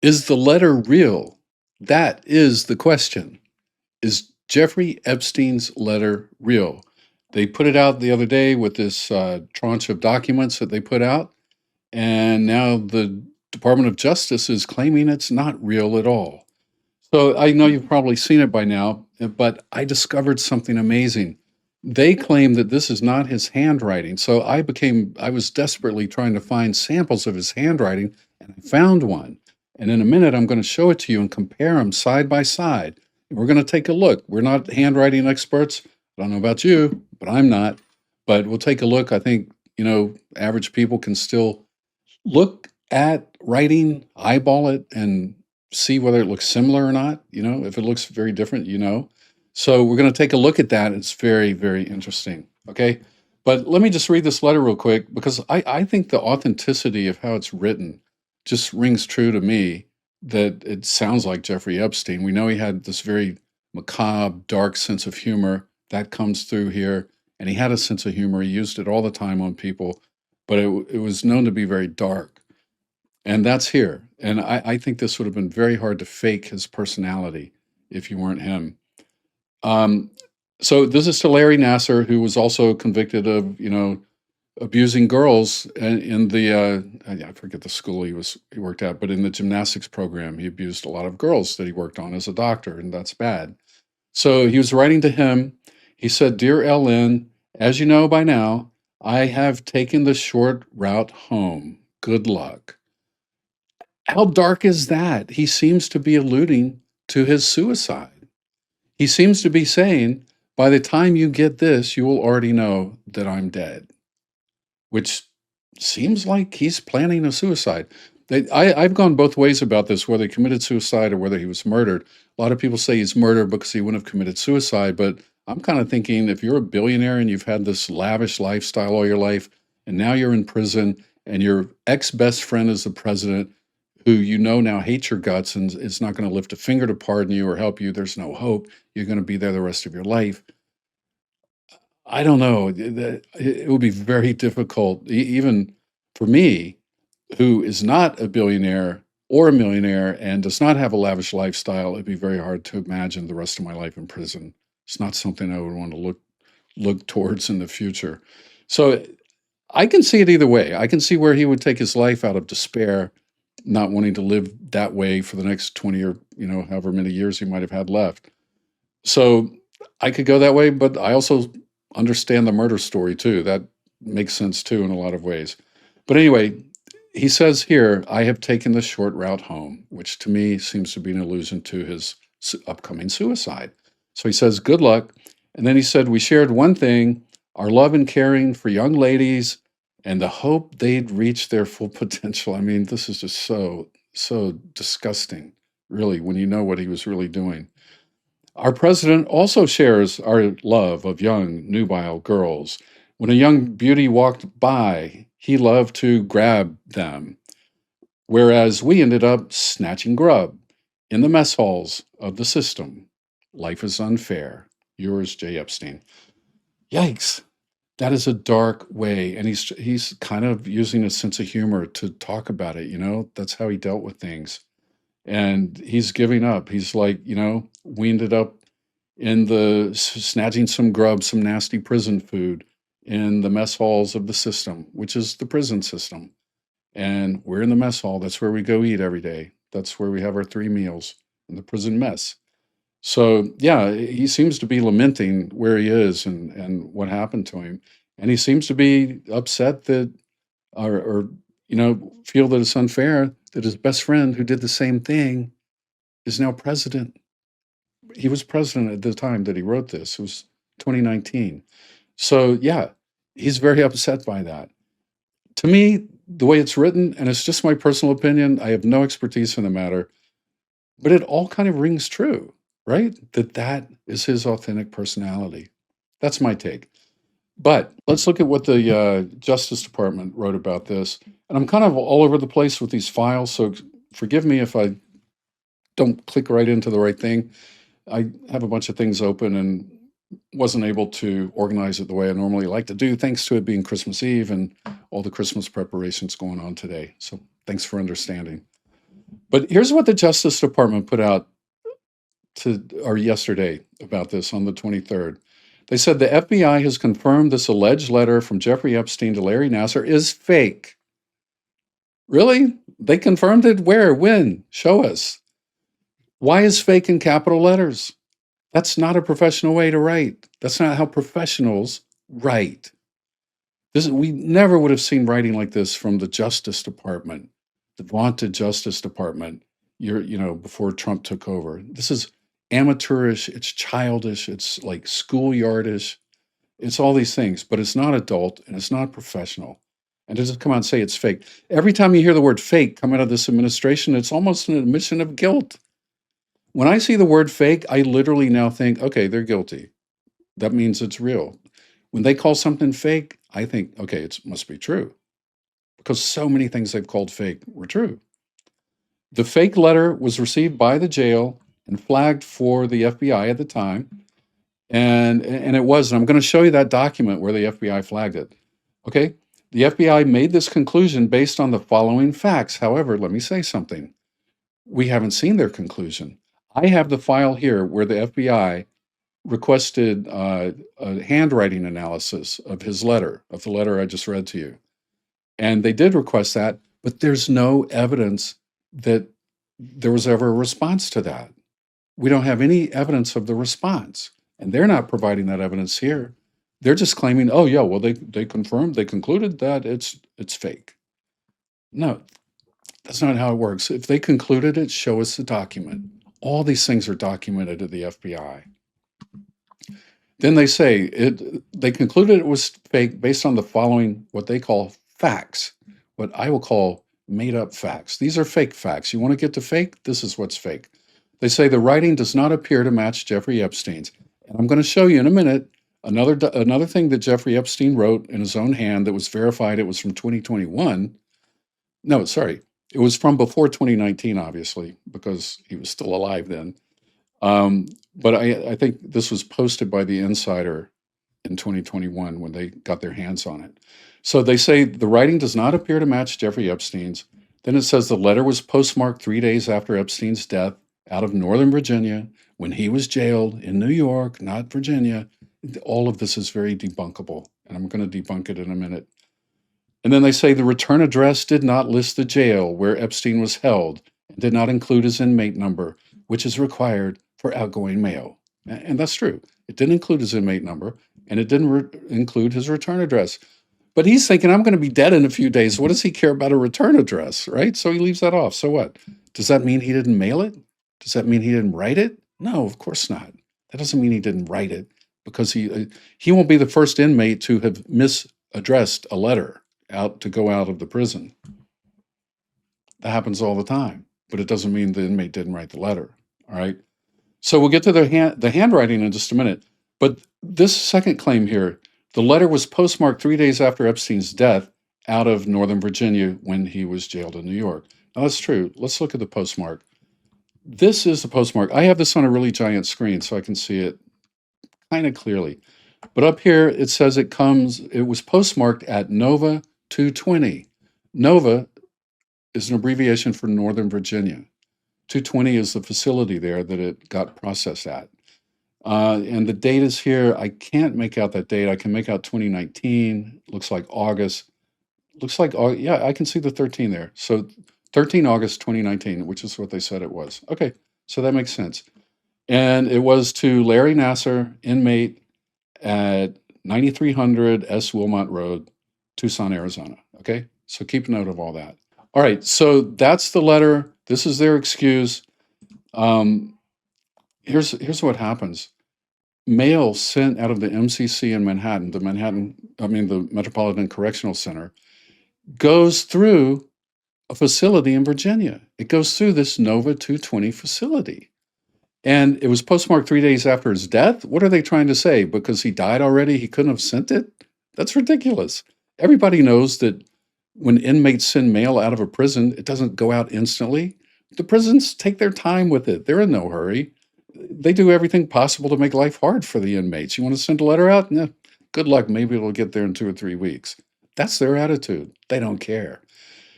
Is the letter real? That is the question. Is Jeffrey Epstein's letter real? They put it out the other day with this tranche of documents that they put out, and now the Department of Justice is claiming it's not real at all. So I know you've probably seen it by now, but I discovered something amazing. They claim that this is not his handwriting. So I was desperately trying to find samples of his handwriting, and I found one. And in a minute, I'm going to show it to you and compare them side by side. And we're going to take a look. We're not handwriting experts. I don't know about you, but I'm not. But we'll take a look. I think, average people can still look at writing, eyeball it, and see whether it looks similar or not. If it looks very different. So we're going to take a look at that. It's very, very interesting. Okay. But let me just read this letter real quick because I think the authenticity of how it's written just rings true to me, that it sounds like Jeffrey Epstein. We know he had this very macabre, dark sense of humor that comes through here. And he had a sense of humor. He used it all the time on people, but it was known to be very dark. And that's here. And I think this would have been very hard to fake his personality if you weren't him. So this is to Larry Nassar, who was also convicted of, abusing girls in the, I forget the school he worked at, but in the gymnastics program, he abused a lot of girls that he worked on as a doctor, and that's bad. So he was writing to him. He said, "Dear LN, as you know by now, I have taken the short route home. Good luck." How dark is that? He seems to be alluding to his suicide. He seems to be saying, by the time you get this, you will already know that I'm dead, which seems like he's planning a suicide. I've gone both ways about this, whether he committed suicide or whether he was murdered. A lot of people say he's murdered because he wouldn't have committed suicide, but I'm kind of thinking if you're a billionaire and you've had this lavish lifestyle all your life, and now you're in prison, and your ex-best friend is the president, who now hates your guts and is not going to lift a finger to pardon you or help you, there's no hope. You're going to be there the rest of your life. I don't know. It would be very difficult, even for me, who is not a billionaire or a millionaire and does not have a lavish lifestyle. It'd be very hard to imagine the rest of my life in prison. It's not something I would want to look towards in the future. So I can see it either way. I can see where he would take his life out of despair, not wanting to live that way for the next 20 or however many years he might have had left. So I could go that way, but I also understand the murder story too. That makes sense too in a lot of ways. But anyway, he says here, "I have taken the short route home," which to me seems to be an allusion to his upcoming suicide. So he says, "Good luck." And then he said, "We shared one thing, our love and caring for young ladies and the hope they'd reach their full potential." I mean, this is just so disgusting, really, when you know what he was really doing. "Our president also shares our love of young, nubile girls. When a young beauty walked by, he loved to grab them, whereas we ended up snatching grub in the mess halls of the system. Life is unfair. Yours, J. Epstein." Yikes. That is a dark way. And he's kind of using a sense of humor to talk about it. That's how he dealt with things. And he's giving up. He's like, we ended up in the snatching some grub, some nasty prison food in the mess halls of the system, which is the prison system. And we're in the mess hall. That's where we go eat every day. That's where we have our 3 meals, in the prison mess. So yeah, he seems to be lamenting where he is and what happened to him. And he seems to be upset that, or feel that it's unfair that his best friend who did the same thing is now president. He was president at the time that he wrote this. It was 2019. So yeah, he's very upset by that. To me, the way it's written, and it's just my personal opinion, I have no expertise in the matter, but it all kind of rings true, right? That is his authentic personality. That's my take. But let's look at what the Justice Department wrote about this. And I'm kind of all over the place with these files, so forgive me if I don't click right into the right thing. I have a bunch of things open and wasn't able to organize it the way I normally like to do, thanks to it being Christmas Eve and all the Christmas preparations going on today. So thanks for understanding. But here's what the Justice Department put out yesterday about this on the 23rd. They said the FBI has confirmed this alleged letter from Jeffrey Epstein to Larry Nassar is fake. Really? They confirmed it? Where? When? Show us. Why is fake in capital letters? That's not a professional way to write. That's not how professionals write. We never would have seen writing like this from the Justice Department, the vaunted Justice Department, before Trump took over. This is amateurish, it's childish, it's like schoolyardish, it's all these things, but it's not adult and it's not professional. And to just come out and say it's fake. Every time you hear the word fake come out of this administration, it's almost an admission of guilt. When I see the word fake, I literally now think, okay, they're guilty. That means it's real. When they call something fake, I think, okay, it must be true. Because so many things they've called fake were true. The fake letter was received by the jail and flagged for the FBI at the time. And it was, and I'm going to show you that document where the FBI flagged it. Okay? The FBI made this conclusion based on the following facts. However, let me say something. We haven't seen their conclusion. I have the file here where the FBI requested a handwriting analysis of his letter, of the letter I just read to you. And they did request that, but there's no evidence that there was ever a response to that. We don't have any evidence of the response. And they're not providing that evidence here. They're just claiming, oh yeah, well, they confirmed, they concluded that it's fake. No, that's not how it works. If they concluded it, show us the document. All these things are documented at the FBI. Then they say they concluded it was fake based on the following, what they call facts, what I will call made up facts. These are fake facts. You want to get to fake? This is what's fake. They say the writing does not appear to match Jeffrey Epstein's. And I'm going to show you in a minute another thing that Jeffrey Epstein wrote in his own hand that was verified. It was from 2021. No, sorry. It was from before 2019, obviously, because he was still alive then. But I think this was posted by the Insider in 2021 when they got their hands on it. So they say the writing does not appear to match Jeffrey Epstein's. Then it says the letter was postmarked 3 days after Epstein's death out of Northern Virginia when he was jailed in New York, not Virginia. All of this is very debunkable, and I'm going to debunk it in a minute. And then they say the return address did not list the jail where Epstein was held and did not include his inmate number, which is required for outgoing mail. And that's true. It didn't include his inmate number, and it didn't include his return address. But he's thinking, I'm going to be dead in a few days. What does he care about a return address, right? So he leaves that off. So what? Does that mean he didn't mail it? Does that mean he didn't write it? No, of course not. That doesn't mean he didn't write it, because he won't be the first inmate to have misaddressed a letter to go out of the prison. That happens all the time, but it doesn't mean the inmate didn't write the letter. All right. So we'll get to the handwriting in just a minute. But this second claim here, the letter was postmarked 3 days after Epstein's death out of Northern Virginia when he was jailed in New York. Now that's true. Let's look at the postmark. This is the postmark. I have this on a really giant screen so I can see it kind of clearly. But up here it says it was postmarked at Nova 220. Nova is an abbreviation for Northern Virginia. 220 is the facility there that it got processed at. And the date is here. I can't make out that date. I can make out 2019. Looks like August. Looks like, yeah, I can see the 13 there. So 13 August 2019, which is what they said it was. Okay, so that makes sense. And it was to Larry Nassar, inmate at 9300 S. Wilmot Road, Tucson, Arizona. Okay, so keep note of all that. All right, so that's the letter. This is their excuse. Here's what happens. Mail sent out of the MCC in Manhattan, the Metropolitan Correctional Center, goes through a facility in Virginia. It goes through this Nova 220 facility. And it was postmarked 3 days after his death. What are they trying to say? Because he died already, he couldn't have sent it? That's ridiculous. Everybody knows that when inmates send mail out of a prison, it doesn't go out instantly. The prisons take their time with it. They're in no hurry. They do everything possible to make life hard for the inmates. You want to send a letter out? Nah, good luck. Maybe it'll get there in 2 or 3 weeks. That's their attitude. They don't care.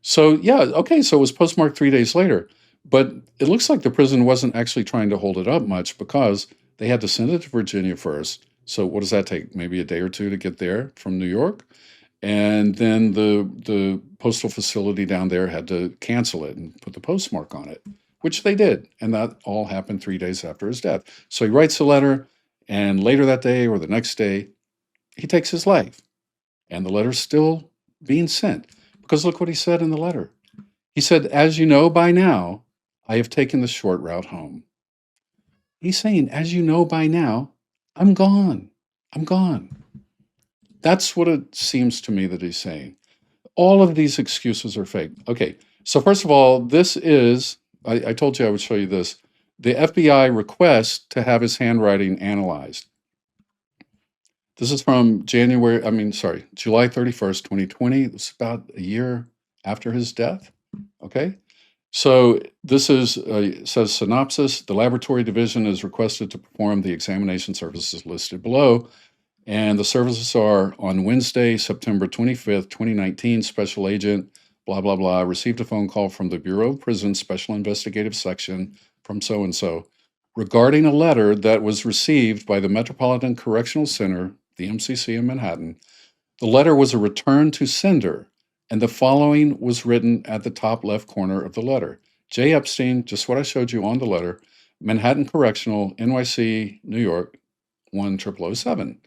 So, yeah, okay, so it was postmarked 3 days later. But it looks like the prison wasn't actually trying to hold it up much because they had to send it to Virginia first. So what does that take? Maybe a day or two to get there from New York? And then the postal facility down there had to cancel it and put the postmark on it, which they did. And that all happened 3 days after his death. So he writes a letter, and later that day or the next day, he takes his life. And the letter's still being sent. Because look what he said in the letter. He said, "As you know by now, I have taken the short route home." He's saying, as you know by now, I'm gone. I'm gone. That's what it seems to me that he's saying. All of these excuses are fake. Okay, so first of all, this is, I told you I would show you this, the FBI request to have his handwriting analyzed. This is from July 31st, 2020. It's about a year after his death. Okay, so this is, says synopsis. The laboratory division is requested to perform the examination services listed below. And the services are on Wednesday, September 25th, 2019, Special Agent, blah, blah, blah, received a phone call from the Bureau of Prisons Special Investigative Section from so-and-so regarding a letter that was received by the Metropolitan Correctional Center, the MCC in Manhattan. The letter was a return to sender, and the following was written at the top left corner of the letter. J. Epstein, just what I showed you on the letter, Manhattan Correctional, NYC, New York, 10007.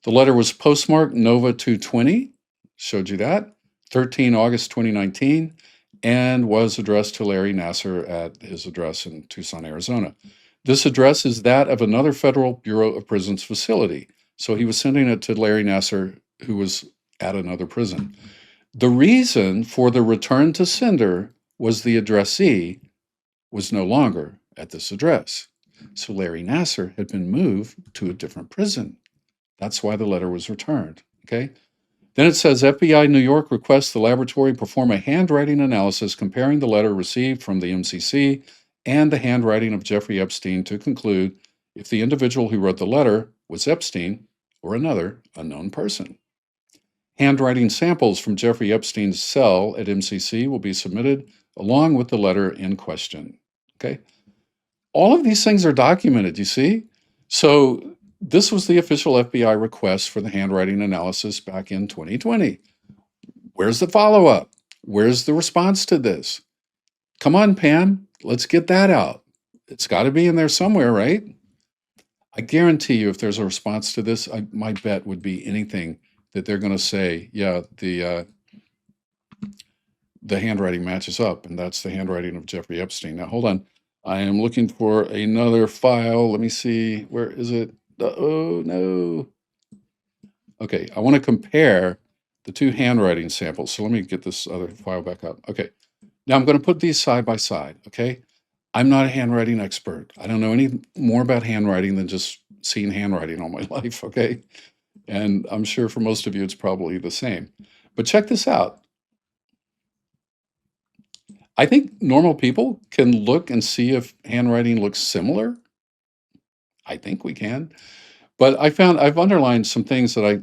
The letter was postmarked Nova 220, showed you that, 13 August 2019, and was addressed to Larry Nassar at his address in Tucson, Arizona. This address is that of another Federal Bureau of Prisons facility. So he was sending it to Larry Nassar, who was at another prison. The reason for the return to sender was the addressee was no longer at this address. So Larry Nassar had been moved to a different prison. That's why the letter was returned. Okay. Then it says FBI New York requests the laboratory perform a handwriting analysis comparing the letter received from the MCC and the handwriting of Jeffrey Epstein to conclude if the individual who wrote the letter was Epstein or another unknown person. Handwriting samples from Jeffrey Epstein's cell at MCC will be submitted along with the letter in question. Okay. All of these things are documented, you see? So this was the official FBI request for the handwriting analysis back in 2020. Where's the follow-up? Where's the response to this? Come on, Pam, let's get that out. It's got to be in there somewhere, right? I guarantee you if there's a response to this, my bet would be anything that they're going to say, yeah, the handwriting matches up, and that's the handwriting of Jeffrey Epstein. Now, hold on. I am looking for another file. Let me see. Where is it? Oh, no. Okay, I want to compare the two handwriting samples. So let me get this other file back up. Okay, now I'm going to put these side by side, okay? I'm not a handwriting expert. I don't know any more about handwriting than just seeing handwriting all my life, okay? And I'm sure for most of you it's probably the same. But check this out. I think normal people can look and see if handwriting looks similar. I think we can. But I've underlined some things that I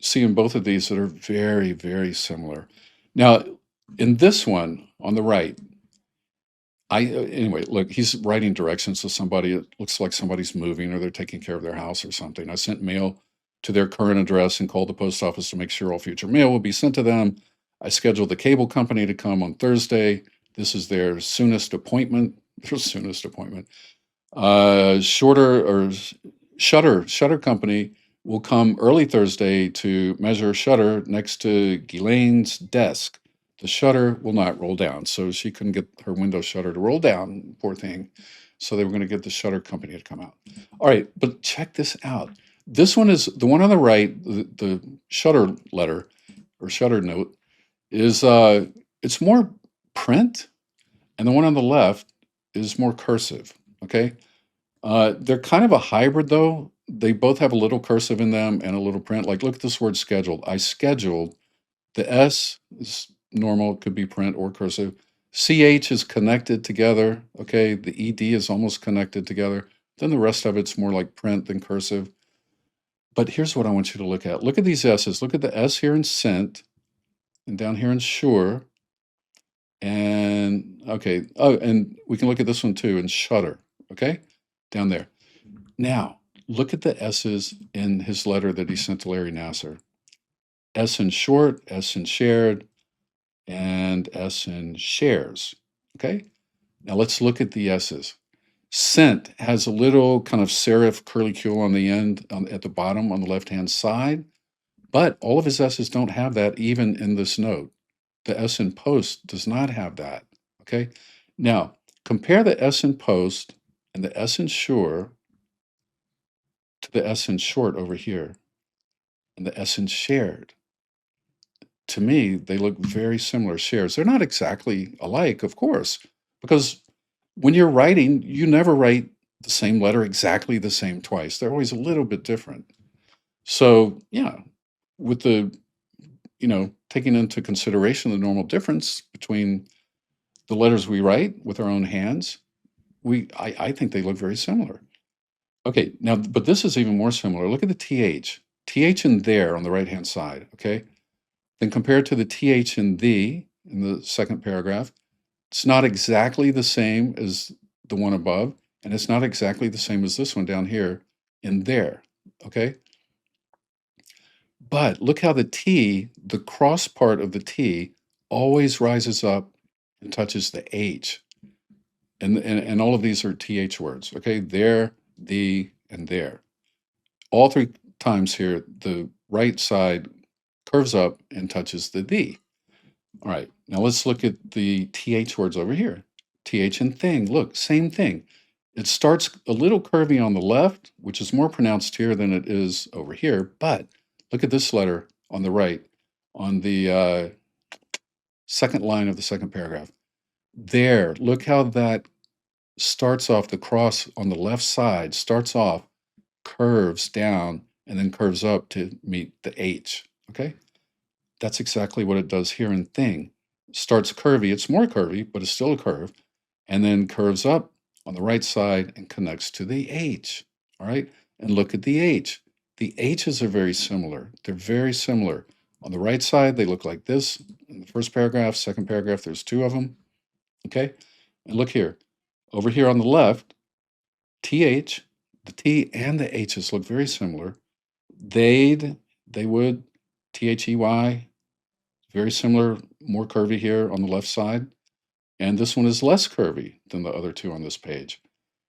see in both of these that are very, very similar. Now, in this one on the right, anyway, look, he's writing directions to somebody. It looks like somebody's moving or they're taking care of their house or something. I sent mail to their current address and called the post office to make sure all future mail will be sent to them. I scheduled the cable company to come on Thursday. This is their soonest appointment. Their soonest appointment. Shutter company will come early Thursday to measure shutter next to Ghislaine's desk. The shutter will not roll down, so she couldn't get her window shutter to roll down, poor thing. So they were going to get the shutter company to come out. All right, but check this out. This one is the one on the right, the shutter letter or shutter note is it's more print, and the one on the left is more cursive. Okay, they're kind of a hybrid though. They both have a little cursive in them and a little print. Like look at this word scheduled. I scheduled. The S is normal, it could be print or cursive. CH is connected together. Okay, the ED is almost connected together. Then the rest of it's more like print than cursive. But here's what I want you to look at. Look at these S's. Look at the S here in sent and down here in sure. And okay. Oh, and we can look at this one too in Shutter. Okay, down there. Now, look at the S's in his letter that he sent to Larry Nassar. S in short, S in shared, and S in shares. Okay, now let's look at the S's. Sent has a little kind of serif curlicule on the end at the bottom on the left-hand side, but all of his S's don't have that even in this note. The S in post does not have that. Okay, now compare the S in post and the S in sure to the S in short over here and the S in shared. To me, they look very similar shares. They're not exactly alike, of course, because when you're writing, you never write the same letter exactly the same twice. They're always a little bit different. So, yeah, with the, taking into consideration the normal difference between the letters we write with our own hands, I think they look very similar. Okay, now, but this is even more similar. Look at the TH. TH in there on the right-hand side, okay? Then compared to the TH in the in the second paragraph, it's not exactly the same as the one above, and it's not exactly the same as this one down here in there, okay? But look how the T, the cross part of the T, always rises up and touches the H. And all of these are TH words, okay? There, the, and there. All three times here, the right side curves up and touches the the. All right, now let's look at the TH words over here. TH and thing, look, same thing. It starts a little curvy on the left, which is more pronounced here than it is over here, but look at this letter on the right, on the second line of the second paragraph. There, look how that starts off, the cross on the left side starts off, curves down, and then curves up to meet the H, okay? That's exactly what it does here in thing. Starts curvy, it's more curvy, but it's still a curve, and then curves up on the right side and connects to the H, all right? And look at the H. The H's are very similar. They're very similar. On the right side, they look like this. In the first paragraph, second paragraph, there's two of them, okay? And look here. Over here on the left, TH, the T and the H's look very similar. They'd, they would, THEY, very similar, more curvy here on the left side. And this one is less curvy than the other two on this page.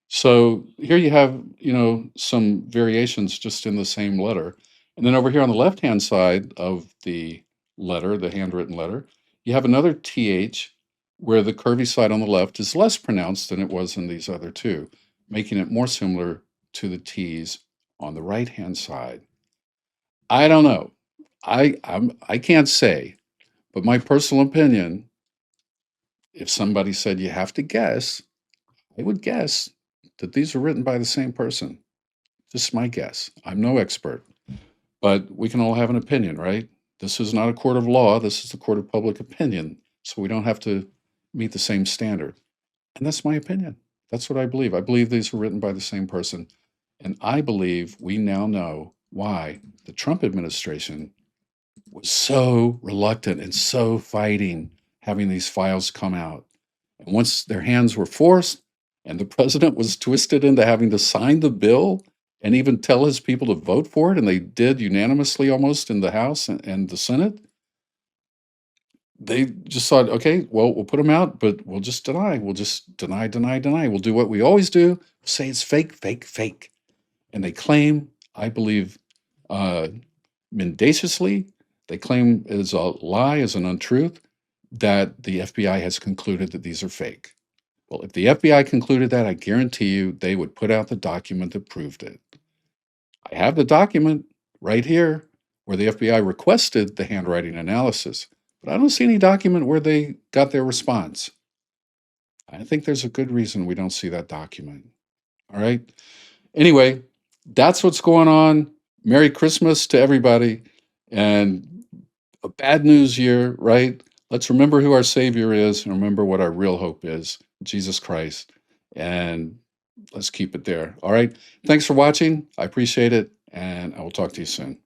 So here you have, some variations just in the same letter. And then over here on the left-hand side of the letter, the handwritten letter, you have another TH where the curvy side on the left is less pronounced than it was in these other two, making it more similar to the T's on the right-hand side. I don't know. I can't say, but my personal opinion, if somebody said you have to guess, I would guess that these were written by the same person. Just my guess. I'm no expert, but we can all have an opinion, right? This is not a court of law. This is a court of public opinion. So we don't have to meet the same standard. And that's my opinion. That's what I believe. I believe these were written by the same person. And I believe we now know why the Trump administration was so reluctant and so fighting having these files come out. And once their hands were forced and the president was twisted into having to sign the bill and even tell his people to vote for it, and they did unanimously almost in the House and the Senate, they just thought, okay, well, we'll put them out, but we'll just deny. We'll just deny, deny, deny. We'll do what we always do, say it's fake, fake, fake. And they claim, I believe, mendaciously, they claim as a lie, as an untruth, that the FBI has concluded that these are fake. Well, if the FBI concluded that, I guarantee you they would put out the document that proved it. I have the document right here where the FBI requested the handwriting analysis, but I don't see any document where they got their response. I think there's a good reason we don't see that document. All right. Anyway, that's what's going on. Merry Christmas to everybody and a bad news year, right? Let's remember who our Savior is and remember what our real hope is, Jesus Christ. And let's keep it there. All right. Thanks for watching. I appreciate it. And I will talk to you soon.